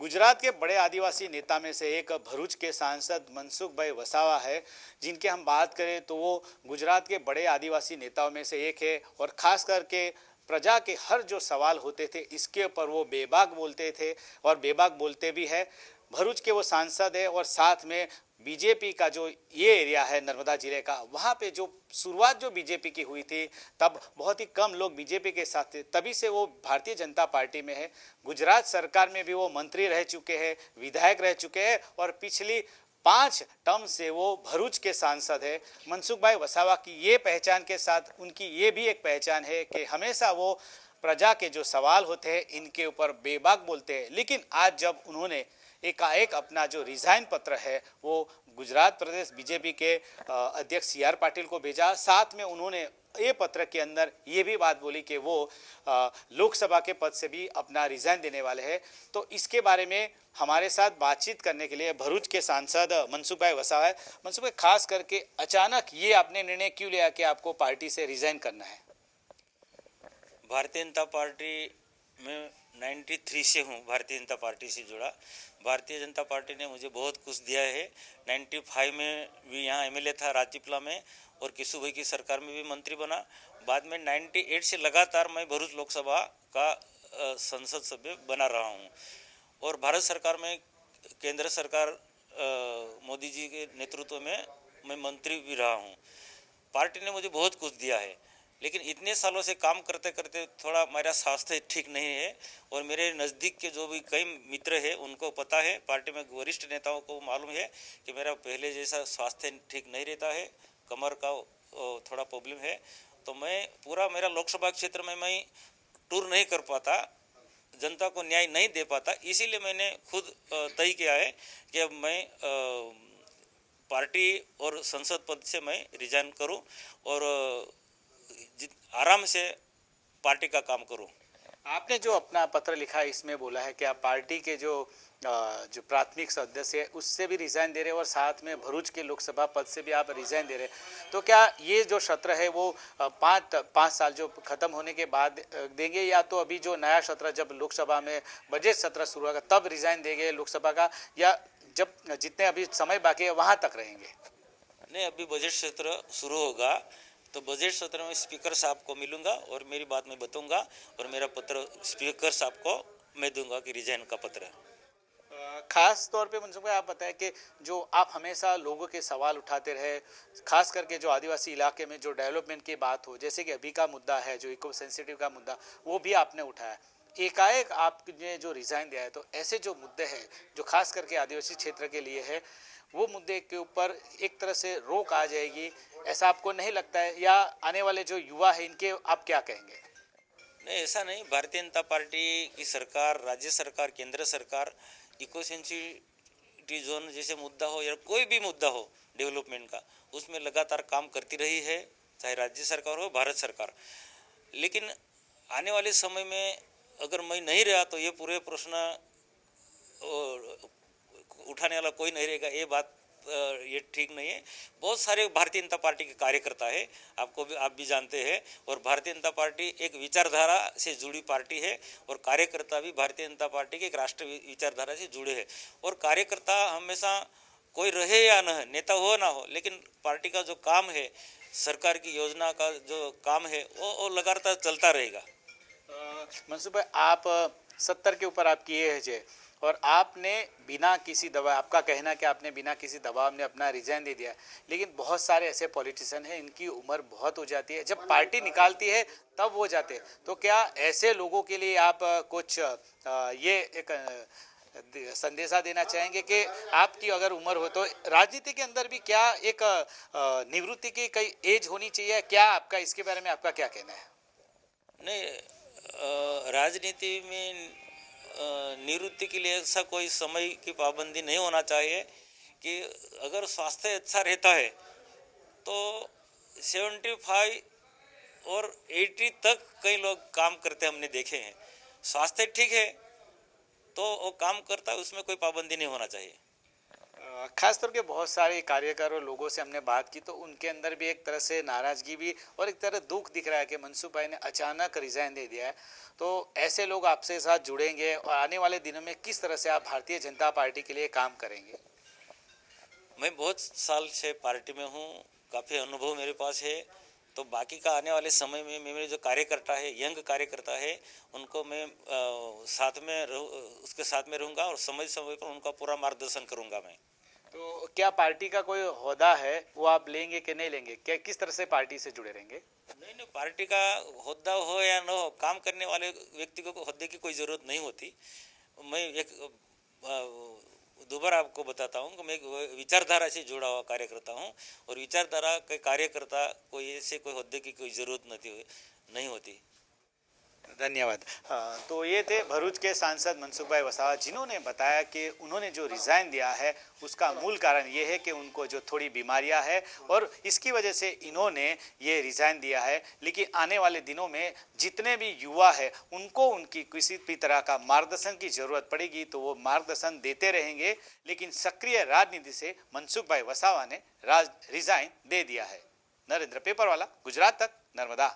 गुजरात के बड़े आदिवासी नेता में से एक भरूच के सांसद मनसुख भाई वसावा है, जिनके हम बात करें तो वो गुजरात के बड़े आदिवासी नेताओं में से एक है और ख़ास करके प्रजा के हर जो सवाल होते थे इसके ऊपर वो बेबाक बोलते थे और बेबाक बोलते भी है। भरूच के वो सांसद है और साथ में बीजेपी का जो ये एरिया है नर्मदा जिले का, वहाँ पे जो शुरुआत जो बीजेपी की हुई थी तब बहुत ही कम लोग बीजेपी के साथ थे, तभी से वो भारतीय जनता पार्टी में है। गुजरात सरकार में भी वो मंत्री रह चुके हैं, विधायक रह चुके हैं और पिछली 5 टर्म से वो भरूच के सांसद है। मनसुख भाई वसावा की ये पहचान के साथ उनकी ये भी एक पहचान है कि हमेशा वो प्रजा के जो सवाल होते हैं इनके ऊपर बेबाक बोलते हैं। लेकिन आज जब उन्होंने एकाएक अपना जो रिजाइन पत्र है वो गुजरात प्रदेश बीजेपी के अध्यक्ष CR पाटिल को भेजा, साथ में उन्होंने ये पत्र के अंदर ये भी बात बोली कि वो लोकसभा के पद से भी अपना रिजाइन देने वाले हैं। तो इसके बारे में हमारे साथ बातचीत करने के लिए भरूच के सांसद मनसुख भाई वसावा है। मनसुख भाई, खास करके अचानक ये आपने निर्णय क्यों लिया कि आपको पार्टी से रिजाइन करना है? भारतीय जनता पार्टी में 93 से हूँ, भारतीय जनता पार्टी से जुड़ा। भारतीय जनता पार्टी ने मुझे बहुत कुछ दिया है। 95 में भी यहाँ MLA था राजपीपला में और किशु भाई की सरकार में भी मंत्री बना। बाद में 98 से लगातार मैं भरूच लोकसभा का संसद सभ्य बना रहा हूँ और भारत सरकार में, केंद्र सरकार मोदी जी के नेतृत्व में मैं मंत्री भी रहा हूँ। पार्टी ने मुझे बहुत कुछ दिया है, लेकिन इतने सालों से काम करते करते थोड़ा मेरा स्वास्थ्य ठीक नहीं है और मेरे नज़दीक के जो भी कई मित्र हैं उनको पता है, पार्टी में वरिष्ठ नेताओं को मालूम है कि मेरा पहले जैसा स्वास्थ्य ठीक नहीं रहता है, कमर का थोड़ा प्रॉब्लम है। तो मैं पूरा मेरा लोकसभा क्षेत्र में मैं टूर नहीं कर पाता, जनता को न्याय नहीं दे पाता। इसीलिए मैंने खुद तय किया है कि अब मैं पार्टी और संसद पद से मैं रिजाइन करूं और आराम से पार्टी का काम करूं। आपने जो अपना पत्र लिखा है इसमें बोला है कि आप पार्टी के जो प्राथमिक सदस्य है उससे भी रिजाइन दे रहे हैं और साथ में भरूच के लोकसभा पद से भी आप रिजाइन दे रहे हैं। तो क्या ये जो सत्र है वो 5 साल जो खत्म होने के बाद देंगे, या तो अभी जो नया सत्र जब लोकसभा में बजट सत्र शुरू होगा तब रिजाइन देंगे लोकसभा का, या जब जितने अभी समय बाकी है वहाँ तक रहेंगे? नहीं, अभी बजट सत्र शुरू होगा तो बजट सत्र में स्पीकर साहब को मिलूंगा और मेरी बात मैं बताऊंगा और मेरा पत्र स्पीकर साहब को मैं दूंगा कि रिजाइन का पत्र। खास तौर पे मनसुख भाई, आप बताएं कि जो आप हमेशा लोगों के सवाल उठाते रहे, खास करके जो आदिवासी इलाके में जो डेवलपमेंट की बात हो, जैसे कि अभी का मुद्दा है जो इको सेंसिटिव का मुद्दा, वो भी आपने उठाया। एकाएक आपने जो रिजाइन दिया है, तो ऐसे जो मुद्दे हैं जो खास करके आदिवासी क्षेत्र के लिए है, वो मुद्दे के ऊपर एक तरह से रोक आ जाएगी, ऐसा आपको नहीं लगता है? या आने वाले जो युवा है इनके आप क्या कहेंगे? नहीं, ऐसा नहीं। भारतीय जनता पार्टी की सरकार, राज्य सरकार, केंद्र सरकार इको सेंसिटिव जोन जैसे मुद्दा हो या कोई भी मुद्दा हो डेवलपमेंट का, उसमें लगातार काम करती रही है, चाहे राज्य सरकार हो, भारत सरकार। लेकिन आने वाले समय में अगर मैं नहीं रहा तो ये पूरे प्रश्न उठाने वाला कोई नहीं रहेगा। ये बात ये ठीक नहीं है। बहुत सारे भारतीय जनता पार्टी के कार्यकर्ता है, आप भी जानते हैं, और भारतीय जनता पार्टी एक विचारधारा से जुड़ी पार्टी है और कार्यकर्ता भी भारतीय जनता पार्टी के एक राष्ट्रीय विचारधारा से जुड़े हैं। और कार्यकर्ता हमेशा कोई रहे या न, नेता हो ना हो, लेकिन पार्टी का जो काम है, सरकार की योजना का जो काम है वो लगातार चलता रहेगा। मनसुख भाई, आप 70 के ऊपर आपकी एज है और आपने बिना किसी दबाव, आपका कहना कि आपने बिना किसी दबाव में अपना रिजाइन दे दिया, लेकिन बहुत सारे ऐसे पॉलिटिशियन हैं इनकी उम्र बहुत हो जाती है, जब पार्टी निकालती है तब वो जाते हैं। तो क्या ऐसे लोगों के लिए आप कुछ ये एक संदेशा देना चाहेंगे कि आपकी अगर उम्र हो तो राजनीति के अंदर भी क्या एक निवृत्ति की कई एज होनी चाहिए? क्या आपका इसके बारे में आपका क्या कहना है? नहीं, राजनीति में निवृत्ति के लिए ऐसा कोई समय की पाबंदी नहीं होना चाहिए कि अगर स्वास्थ्य अच्छा रहता है तो 75 और 80 तक कई लोग काम करते हमने देखे हैं। स्वास्थ्य ठीक है तो वो काम करता है, उसमें कोई पाबंदी नहीं होना चाहिए। खास तौर के बहुत सारे कार्यकर और लोगों से हमने बात की तो उनके अंदर भी एक तरह से नाराजगी भी और एक तरह दुख दिख रहा है कि मनसुख भाई ने अचानक रिजाइन दे दिया है। तो ऐसे लोग आपसे साथ जुड़ेंगे और आने वाले दिनों में किस तरह से आप भारतीय जनता पार्टी के लिए काम करेंगे? मैं बहुत साल से पार्टी में हूँ, काफ़ी अनुभव मेरे पास है। तो बाकी का आने वाले समय में मेरे जो कार्यकर्ता है, यंग कार्यकर्ता है, उनको मैं साथ में उसके साथ में रहूँगा और समय समय पर उनका पूरा मार्गदर्शन करूँगा मैं। तो क्या पार्टी का कोई ओहदा है वो आप लेंगे कि नहीं लेंगे? क्या किस तरह से पार्टी से जुड़े रहेंगे? नहीं नहीं, पार्टी का होद्दा हो या न हो, काम करने वाले व्यक्ति को होद्दे की कोई ज़रूरत नहीं होती। मैं एक दोबारा आपको बताता हूँ कि मैं एक विचारधारा से जुड़ा हुआ कार्यकर्ता हूँ और विचारधारा के कार्यकर्ता को ऐसे कोई होद्दे की कोई ज़रूरत नहीं होती। धन्यवाद। तो ये थे भरूच के सांसद मनसुख भाई वसावा, जिन्होंने बताया कि उन्होंने जो रिज़ाइन दिया है उसका मूल कारण ये है कि उनको जो थोड़ी बीमारियां है और इसकी वजह से इन्होंने ये रिज़ाइन दिया है। लेकिन आने वाले दिनों में जितने भी युवा है उनको उनकी किसी भी तरह का मार्गदर्शन की ज़रूरत पड़ेगी तो वो मार्गदर्शन देते रहेंगे। लेकिन सक्रिय राजनीति से मनसुख भाई वसावा ने रिज़ाइन दे दिया है। नरेंद्र पेपर वाला, गुजरात तक, नर्मदा।